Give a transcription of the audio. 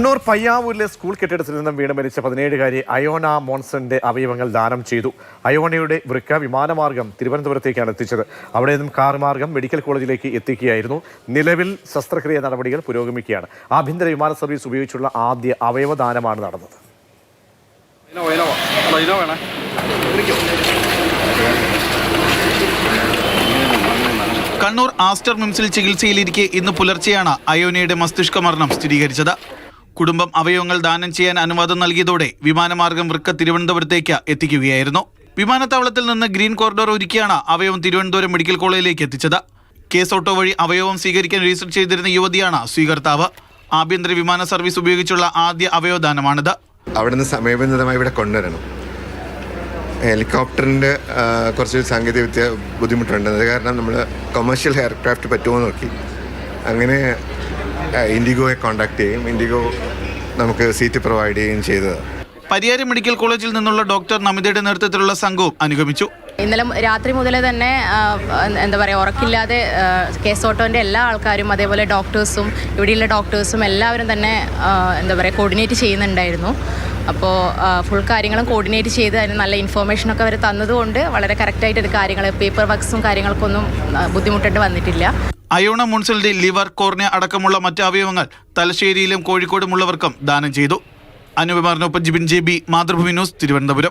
Kannur പയ്യാവൂരിലെ school കെട്ടിടത്തിൽ നിന്നും വീണ് മരിച്ച 17-കാരി അയോണ മോൺസന്റെ അവയവങ്ങൾ ദാനം ചെയ്തു. അയോണയുടെ വൃക്ക വിമാനമാർഗം തിരുവനന്തപുരത്തേക്കാണ് എത്തിച്ചത്. അവിടെ നിന്നും കാർ മാർഗം മെഡിക്കൽ കോളേജിലേക്ക് എത്തിക്കുകയായിരുന്നു. നിലവിൽ ശസ്ത്രക്രിയ നടപടികൾ പുരോഗമിക്കുകയാണ്. ആഭ്യന്തര വിമാന സർവീസ് ഉപയോഗിച്ചുള്ള ആദ്യ അവയവദാനമാണ് നടന്നത്. കണ്ണൂർ ആസ്റ്റർ മിംസിൽ ചികിത്സയിലിരിക്കെ ഇന്ന് പുലർച്ചെയാണ് അയോനയുടെ മസ്തിഷ്ക മരണം സ്ഥിരീകരിച്ചത്. കുടുംബം അവയവങ്ങൾ ദാനം ചെയ്യാൻ അനുവാദം നൽകിയതോടെ വിമാനമാർഗം വൃക്ക തിരുവനന്തപുരത്തേക്ക് എത്തിക്കുകയായിരുന്നു. വിമാനത്താവളത്തിൽ നിന്ന് ഗ്രീൻ കോറിഡോർ ഒരുക്കിയാണ് അവയവം തിരുവനന്തപുരം മെഡിക്കൽ കോളേജിലേക്ക് എത്തിച്ചത്. കേസ് ഓട്ടോ വഴി അവയവം സ്വീകരിക്കാൻ രജിസ്റ്റർ ചെയ്തിരുന്ന യുവതിയാണ് സ്വീകർത്താവ്. ആഭ്യന്തര വിമാന സർവീസ് ഉപയോഗിച്ചുള്ള ആദ്യ അവയവദാനമാണിത്. അവിടുന്ന് സമയബന്ധിതമായി ഇവിടെ കൊണ്ടുവരണം. ഹെലികോപ്റ്ററിൻ്റെ കുറച്ച് സാങ്കേതിക ബുദ്ധിമുട്ടുണ്ട്. അത് കാരണം നമ്മൾ കൊമേഴ്ഷ്യൽ എയർക്രാഫ്റ്റ് പറ്റുമോ നോക്കി. അങ്ങനെ ഇൻഡിഗോയെ കോൺടാക്ട് ചെയ്യും. ഇൻഡിഗോ നമുക്ക് സീറ്റ് പ്രൊവൈഡ് ചെയ്യുകയും ചെയ്തത്. പരിയാരം മെഡിക്കൽ കോളേജിൽ നിന്നുള്ള ഡോക്ടർ നമിതയുടെ നേതൃത്വത്തിലുള്ള സംഘവും അനുഗമിച്ചു. ഇന്നലെ രാത്രി മുതലേ തന്നെ എന്താ പറയുക, ഉറക്കില്ലാതെ കേസ് ഓട്ടോൻ്റെ എല്ലാ ആൾക്കാരും അതേപോലെ ഡോക്ടേഴ്സും ഇവിടെയുള്ള ഡോക്ടേഴ്സും എല്ലാവരും തന്നെ എന്താ പറയുക കോർഡിനേറ്റ് ചെയ്യുന്നുണ്ടായിരുന്നു. അപ്പോൾ ഫുൾ കാര്യങ്ങളും കോർഡിനേറ്റ് ചെയ്ത് അതിന് നല്ല ഇൻഫോർമേഷനൊക്കെ അവർ തന്നതുകൊണ്ട് വളരെ കറക്റ്റായിട്ട് ഇത് കാര്യങ്ങൾ പേപ്പർ വർക്ക്സും കാര്യങ്ങൾക്കൊന്നും ബുദ്ധിമുട്ടേണ്ടി വന്നിട്ടില്ല. അയോണ മോൺസലിന്റെ ലിവർ, കോർണിയ അടക്കമുള്ള മറ്റ് അവയവങ്ങൾ തലശ്ശേരിയിലും കോഴിക്കോടുമുള്ളവർക്കും ദാനം ചെയ്തു. അനുപമാറിനൊപ്പം ജിബിൻ JB, മാതൃഭൂമി ന്യൂസ്, തിരുവനന്തപുരം.